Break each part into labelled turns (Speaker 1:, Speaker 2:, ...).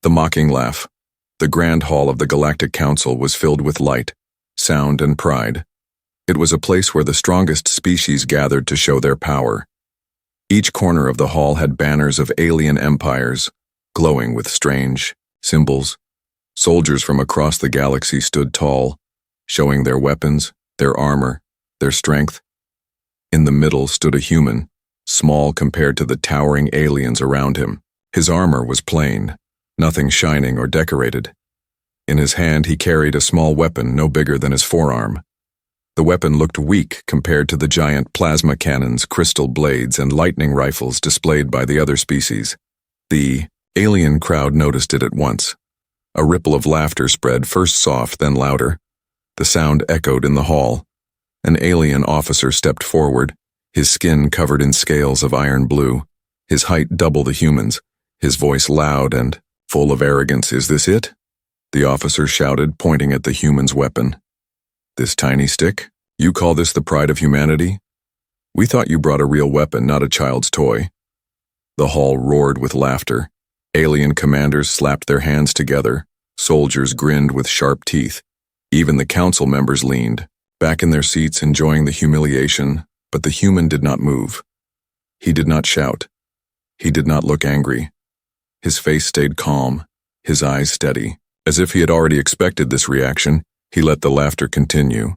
Speaker 1: The mocking laugh. The grand hall of the Galactic Council was filled with light, sound, and pride. It was a place where the strongest species gathered to show their power. Each corner of the hall had banners of alien empires, glowing with strange symbols. Soldiers from across the galaxy stood tall, showing their weapons, their armor, their strength. In the middle stood a human, small compared to the towering aliens around him. His armor was plain, nothing shining or decorated. In his hand he carried a small weapon no bigger than his forearm. The weapon looked weak compared to the giant plasma cannons, crystal blades, and lightning rifles displayed by the other species. The alien crowd noticed it at once. A ripple of laughter spread, first soft, then louder. The sound echoed in the hall. An alien officer stepped forward, his skin covered in scales of iron blue, his height double the human's, his voice loud and full of arrogance. "Is this it?" the officer shouted, pointing at the human's weapon. "This tiny stick? You call this the pride of humanity? We thought you brought a real weapon, not a child's toy." The hall roared with laughter. Alien commanders slapped their hands together. Soldiers grinned with sharp teeth. Even the council members leaned, back in their seats enjoying the humiliation, but the human did not move. He did not shout. He did not look angry. His face stayed calm, his eyes steady. As if he had already expected this reaction, he let the laughter continue.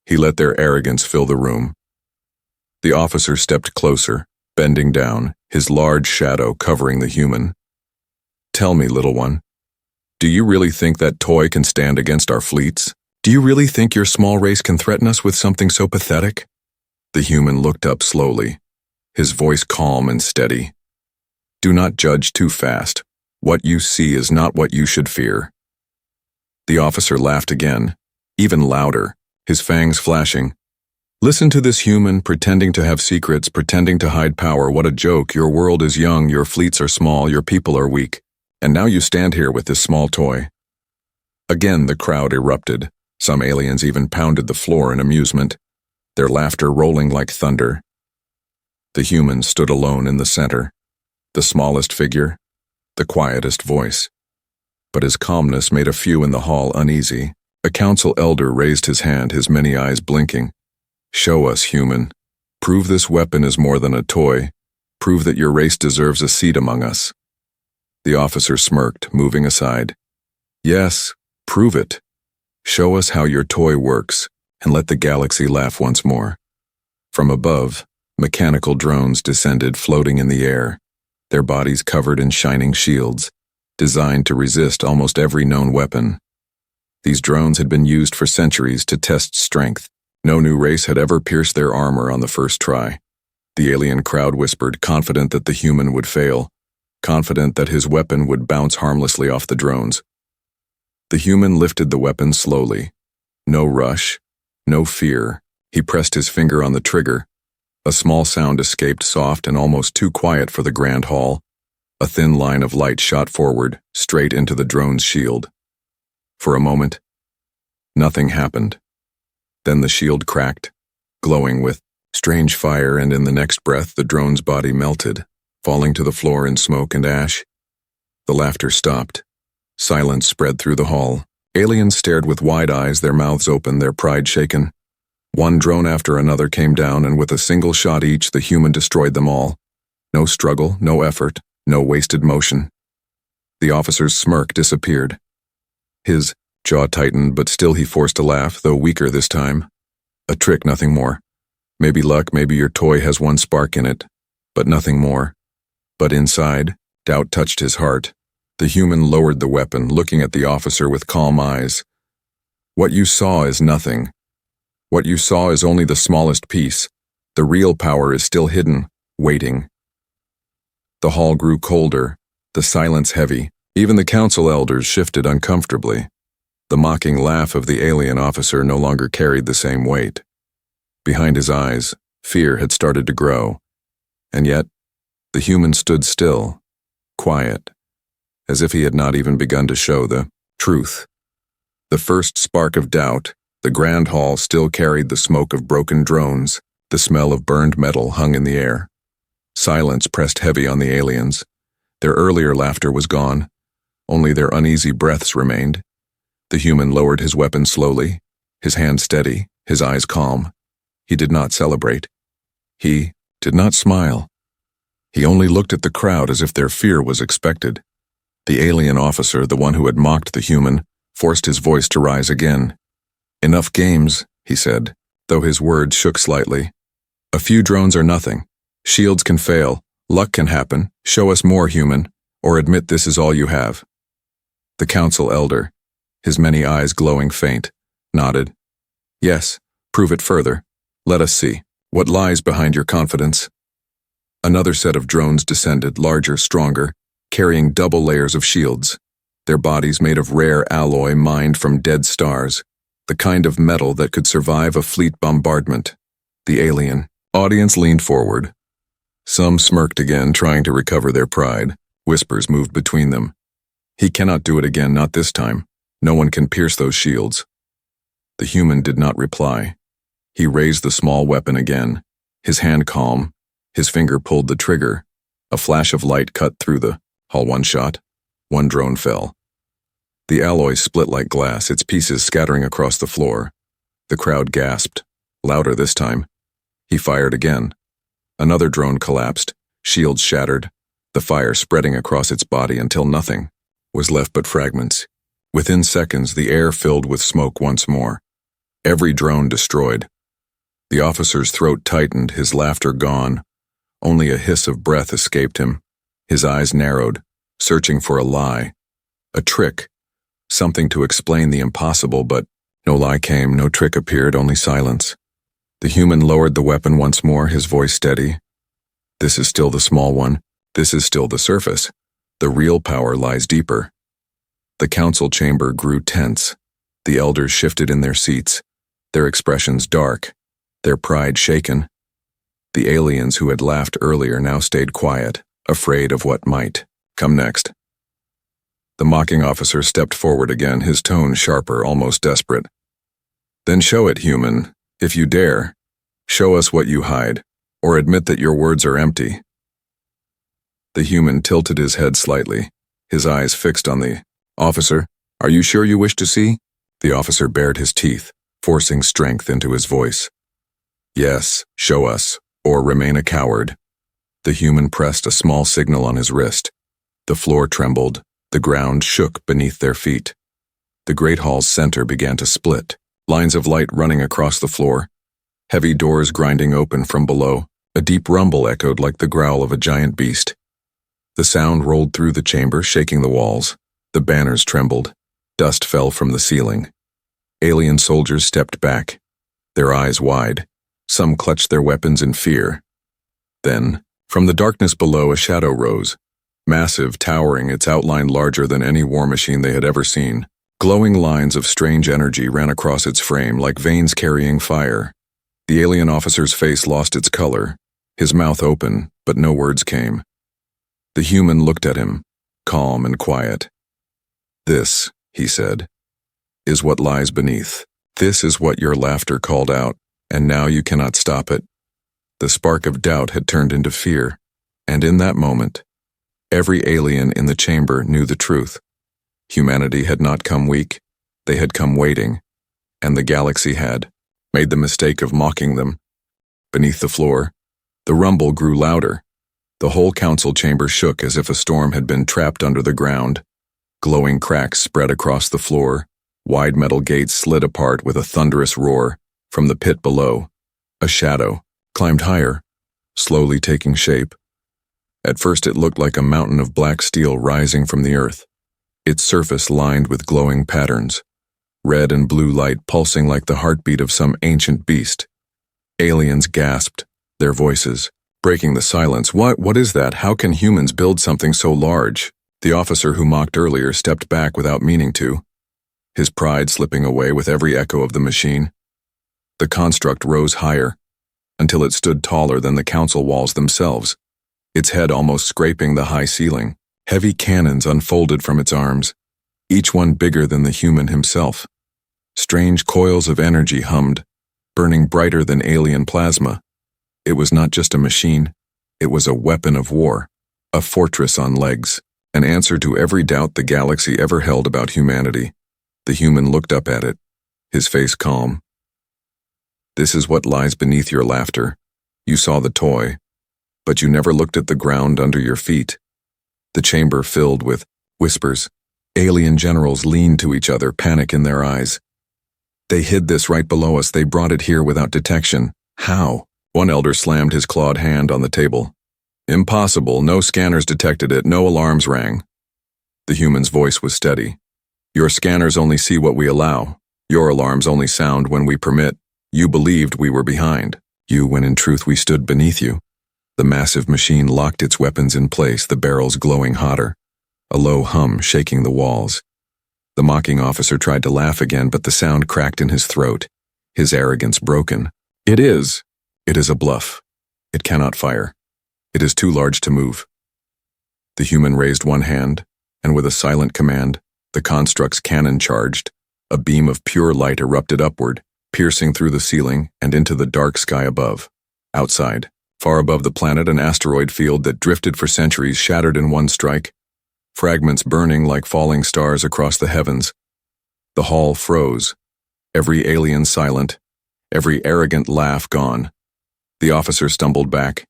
Speaker 1: He let their arrogance fill the room. The officer stepped closer, bending down, his large shadow covering the human. "Tell me, little one, do you really think that toy can stand against our fleets? Do you really think your small race can threaten us with something so pathetic?" The human looked up slowly, his voice calm and steady. "Do not judge too fast. What you see is not what you should fear." The officer laughed again, even louder, his fangs flashing. "Listen to this human, pretending to have secrets, pretending to hide power. What a joke. Your world is young, your fleets are small, your people are weak. And now you stand here with this small toy." Again the crowd erupted. Some aliens even pounded the floor in amusement, their laughter rolling like thunder. The human stood alone in the center, the smallest figure, the quietest voice. But his calmness made a few in the hall uneasy. A council elder raised his hand, his many eyes blinking. "Show us, human. Prove this weapon is more than a toy. Prove that your race deserves a seat among us." The officer smirked, moving aside. "Yes, prove it. Show us how your toy works, and let the galaxy laugh once more." From above, mechanical drones descended, floating in the air, their bodies covered in shining shields, designed to resist almost every known weapon. These drones had been used for centuries to test strength. No new race had ever pierced their armor on the first try. The alien crowd whispered, confident that the human would fail, confident that his weapon would bounce harmlessly off the drones. The human lifted the weapon slowly. No rush, no fear. He pressed his finger on the trigger. A small sound escaped, soft and almost too quiet for the grand hall. A thin line of light shot forward, straight into the drone's shield. For a moment, nothing happened. Then the shield cracked, glowing with strange fire, and in the next breath the drone's body melted, falling to the floor in smoke and ash. The laughter stopped. Silence spread through the hall. Aliens stared with wide eyes, their mouths open, their pride shaken. One drone after another came down, and with a single shot each, the human destroyed them all. No struggle, no effort, no wasted motion. The officer's smirk disappeared. His jaw tightened, but still he forced a laugh, though weaker this time. A trick, nothing more. Maybe luck, maybe your toy has one spark in it, but nothing more. But inside, doubt touched his heart. The human lowered the weapon, looking at the officer with calm eyes. "What you saw is nothing. What you saw is only the smallest piece. The real power is still hidden, waiting." The hall grew colder, the silence heavy. Even the council elders shifted uncomfortably. The mocking laugh of the alien officer no longer carried the same weight. Behind his eyes, fear had started to grow. And yet, the human stood still, quiet, as if he had not even begun to show the truth. The first spark of doubt, the grand hall still carried the smoke of broken drones. The smell of burned metal hung in the air. Silence pressed heavy on the aliens. Their earlier laughter was gone. Only their uneasy breaths remained. The human lowered his weapon slowly, his hand steady, his eyes calm. He did not celebrate. He did not smile. He only looked at the crowd as if their fear was expected. The alien officer, the one who had mocked the human, forced his voice to rise again. "Enough games," he said, though his words shook slightly. "A few drones are nothing. Shields can fail, luck can happen, show us more, human, or admit this is all you have." The council elder, his many eyes glowing faint, nodded. "Yes, prove it further. Let us see. What lies behind your confidence?" Another set of drones descended, larger, stronger, carrying double layers of shields, their bodies made of rare alloy mined from dead stars, the kind of metal that could survive a fleet bombardment. The alien audience leaned forward. Some smirked again, trying to recover their pride. Whispers moved between them. "He cannot do it again, not this time. No one can pierce those shields." The human did not reply. He raised the small weapon again, his hand calm, his finger pulled the trigger. A flash of light cut through the hull. One shot. One drone fell. The alloy split like glass, its pieces scattering across the floor. The crowd gasped, louder this time. He fired again. Another drone collapsed, shields shattered, the fire spreading across its body until nothing was left but fragments. Within seconds, the air filled with smoke once more. Every drone destroyed. The officer's throat tightened, his laughter gone. Only a hiss of breath escaped him. His eyes narrowed, searching for a lie, a trick, something to explain the impossible, but no lie came, no trick appeared, only silence. The human lowered the weapon once more, his voice steady. "This is still the small one. This is still the surface. The real power lies deeper." The council chamber grew tense. The elders shifted in their seats, their expressions dark, their pride shaken. The aliens who had laughed earlier now stayed quiet, afraid of what might come next. The mocking officer stepped forward again, his tone sharper, almost desperate. "Then show it, human, if you dare. Show us what you hide, or admit that your words are empty." The human tilted his head slightly, his eyes fixed on the officer. "Are you sure you wish to see?" The officer bared his teeth, forcing strength into his voice. "Yes, show us, or remain a coward." The human pressed a small signal on his wrist. The floor trembled, the ground shook beneath their feet. The great hall's center began to split, lines of light running across the floor, heavy doors grinding open from below. A deep rumble echoed like the growl of a giant beast. The sound rolled through the chamber, shaking the walls. The banners trembled. Dust fell from the ceiling. Alien soldiers stepped back, their eyes wide. Some clutched their weapons in fear. Then, from the darkness below, a shadow rose, massive, towering, its outline larger than any war machine they had ever seen. Glowing lines of strange energy ran across its frame like veins carrying fire. The alien officer's face lost its color, his mouth open, but no words came. The human looked at him, calm and quiet. "This," he said, "is what lies beneath. This is what your laughter called out, and now you cannot stop it." The spark of doubt had turned into fear, and in that moment, every alien in the chamber knew the truth. Humanity had not come weak, they had come waiting, and the galaxy had made the mistake of mocking them. Beneath the floor, the rumble grew louder. The whole council chamber shook as if a storm had been trapped under the ground. Glowing cracks spread across the floor, wide metal gates slid apart with a thunderous roar. From the pit below, a shadow climbed higher, slowly taking shape. At first it looked like a mountain of black steel rising from the earth, its surface lined with glowing patterns, red and blue light pulsing like the heartbeat of some ancient beast. Aliens gasped, their voices breaking the silence. What is that? How can humans build something so large?" The officer who mocked earlier stepped back without meaning to, his pride slipping away with every echo of the machine. The construct rose higher, until it stood taller than the council walls themselves, its head almost scraping the high ceiling. Heavy cannons unfolded from its arms, each one bigger than the human himself. Strange coils of energy hummed, burning brighter than alien plasma. It was not just a machine, it was a weapon of war, a fortress on legs. An answer to every doubt the galaxy ever held about humanity. The human looked up at it, his face calm. This is what lies beneath your laughter. You saw the toy, but you never looked at the ground under your feet. The chamber filled with whispers. Alien generals leaned to each other, panic in their eyes. They hid this right below us. They brought it here without detection. How? One elder slammed his clawed hand on the table. Impossible. No scanners detected it. No alarms rang. The human's voice was steady. Your scanners only see what we allow. Your alarms only sound when we permit. You believed we were behind. You, when in truth we stood beneath you. The massive machine locked its weapons in place, the barrels glowing hotter. A low hum shaking the walls. The mocking officer tried to laugh again, but the sound cracked in his throat, his arrogance broken. It is a bluff. It cannot fire. It is too large to move. The human raised one hand, and with a silent command, the construct's cannon charged. A beam of pure light erupted upward, piercing through the ceiling and into the dark sky above. Outside, far above the planet, an asteroid field that drifted for centuries shattered in one strike, fragments burning like falling stars across the heavens. The hall froze, every alien silent, every arrogant laugh gone. The officer stumbled back,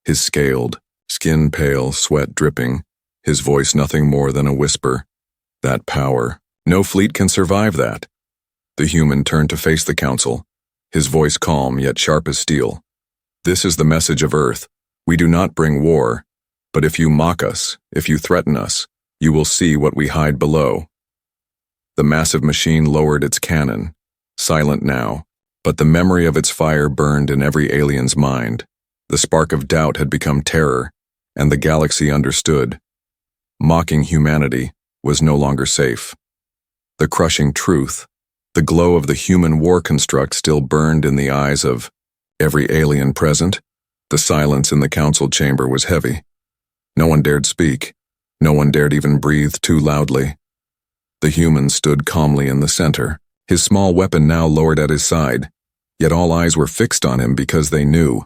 Speaker 1: his scaled, skin pale, sweat dripping, his voice nothing more than a whisper. That power. No fleet can survive that. The human turned to face the council, his voice calm yet sharp as steel. This is the message of Earth. We do not bring war, but if you mock us, if you threaten us, you will see what we hide below. The massive machine lowered its cannon, silent now, but the memory of its fire burned in every alien's mind. The spark of doubt had become terror, and the galaxy understood. Mocking humanity was no longer safe. The crushing truth, the glow of the human war construct still burned in the eyes of every alien present. The silence in the council chamber was heavy. No one dared speak. No one dared even breathe too loudly. The human stood calmly in the center, his small weapon now lowered at his side, yet all eyes were fixed on him because they knew.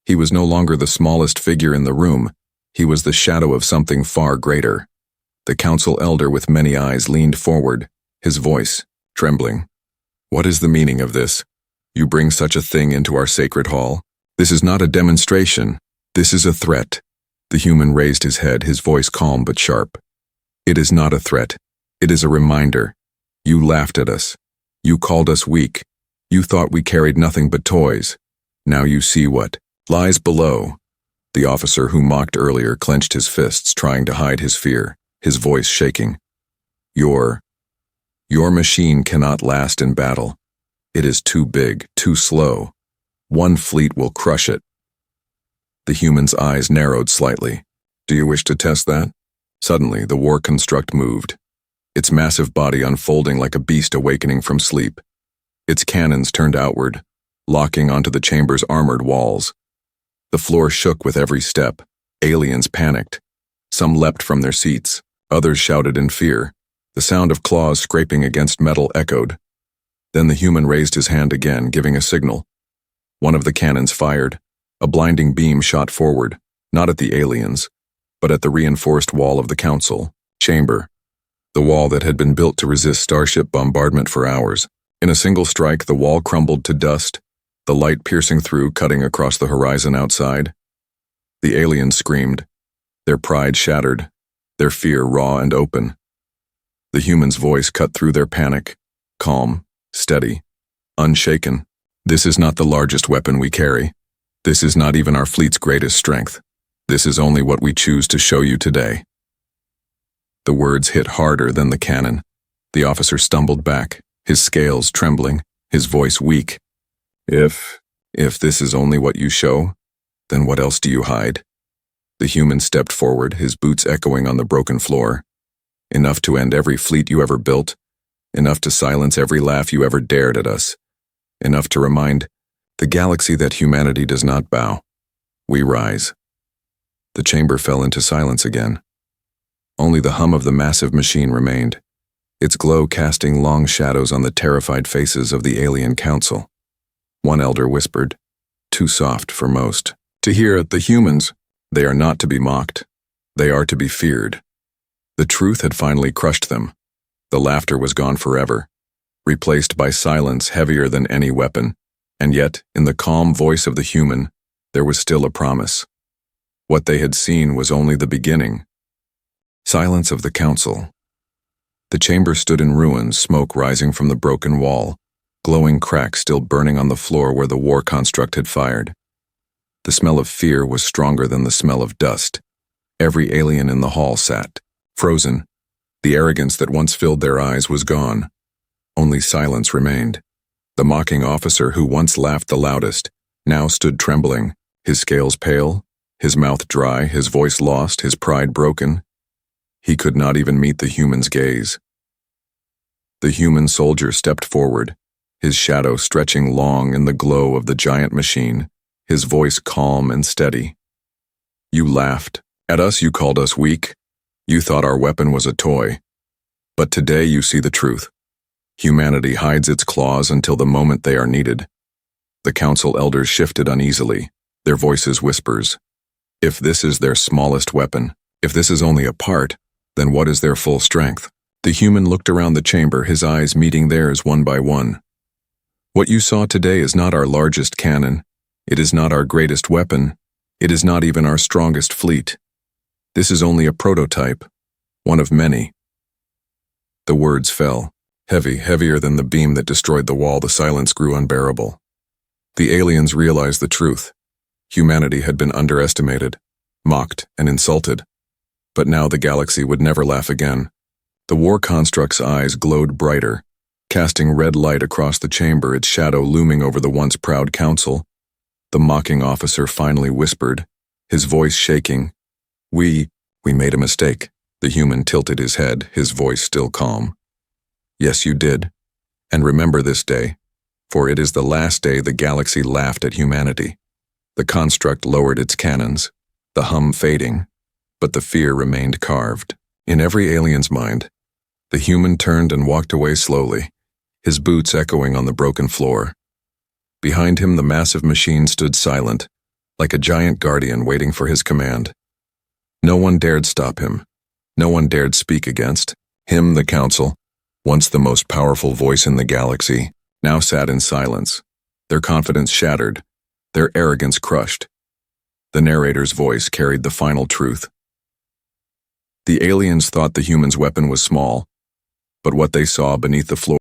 Speaker 1: He was no longer the smallest figure in the room. He was the shadow of something far greater. The council elder with many eyes leaned forward, his voice trembling. What is the meaning of this? You bring such a thing into our sacred hall? This is not a demonstration. This is a threat. The human raised his head, his voice calm but sharp. It is not a threat. It is a reminder. You laughed at us. You called us weak. You thought we carried nothing but toys. Now you see what lies below. The officer who mocked earlier clenched his fists, trying to hide his fear, his voice shaking. Your machine cannot last in battle. It is too big, too slow. One fleet will crush it. The human's eyes narrowed slightly. Do you wish to test that? Suddenly, the war construct moved, its massive body unfolding like a beast awakening from sleep. Its cannons turned outward, locking onto the chamber's armored walls. The floor shook with every step. Aliens panicked. Some leapt from their seats. Others shouted in fear. The sound of claws scraping against metal echoed. Then the human raised his hand again, giving a signal. One of the cannons fired. A blinding beam shot forward, not at the aliens, but at the reinforced wall of the council chamber, the wall that had been built to resist starship bombardment for hours. In a single strike, the wall crumbled to dust, the light piercing through, cutting across the horizon outside. The aliens screamed, their pride shattered, their fear raw and open. The human's voice cut through their panic, calm, steady, unshaken. This is not the largest weapon we carry. This is not even our fleet's greatest strength. This is only what we choose to show you today. The words hit harder than the cannon. The officer stumbled back, his scales trembling, his voice weak. If this is only what you show, then what else do you hide? The human stepped forward, his boots echoing on the broken floor. Enough to end every fleet you ever built, enough to silence every laugh you ever dared at us, enough to remind the galaxy that humanity does not bow. We rise. The chamber fell into silence again. Only the hum of the massive machine remained, its glow casting long shadows on the terrified faces of the alien council. One elder whispered, too soft for most, to hear the humans. They are not to be mocked. They are to be feared. The truth had finally crushed them. The laughter was gone forever, replaced by silence heavier than any weapon, and yet, in the calm voice of the human, there was still a promise. What they had seen was only the beginning. Silence of the council. The chamber stood in ruins, smoke rising from the broken wall, glowing cracks still burning on the floor where the war construct had fired. The smell of fear was stronger than the smell of dust. Every alien in the hall sat, frozen. The arrogance that once filled their eyes was gone. Only silence remained. The mocking officer who once laughed the loudest now stood trembling, his scales pale, his mouth dry, his voice lost, his pride broken. He could not even meet the human's gaze. The human soldier stepped forward, his shadow stretching long in the glow of the giant machine, his voice calm and steady. You laughed. At us you called us weak. You thought our weapon was a toy. But today you see the truth. Humanity hides its claws until the moment they are needed. The council elders shifted uneasily, their voices whispers. If this is their smallest weapon, if this is only a part, then what is their full strength? The human looked around the chamber, his eyes meeting theirs one by one. What you saw today is not our largest cannon. It is not our greatest weapon. It is not even our strongest fleet. This is only a prototype, one of many. The words fell. Heavier than the beam that destroyed the wall. The silence grew unbearable. The aliens realized the truth. Humanity had been underestimated, mocked, and insulted. But now the galaxy would never laugh again. The war construct's eyes glowed brighter, casting red light across the chamber, its shadow looming over the once proud council. The mocking officer finally whispered, his voice shaking, We made a mistake." The human tilted his head, his voice still calm. "Yes, you did. And remember this day, for it is the last day the galaxy laughed at humanity." The construct lowered its cannons, the hum fading, but the fear remained carved. In every alien's mind, the human turned and walked away slowly, his boots echoing on the broken floor. Behind him, the massive machine stood silent, like a giant guardian waiting for his command. No one dared stop him. No one dared speak against him. The council, once the most powerful voice in the galaxy, now sat in silence, their confidence shattered, their arrogance crushed. The narrator's voice carried the final truth. The aliens thought the human's weapon was small, but what they saw beneath the floor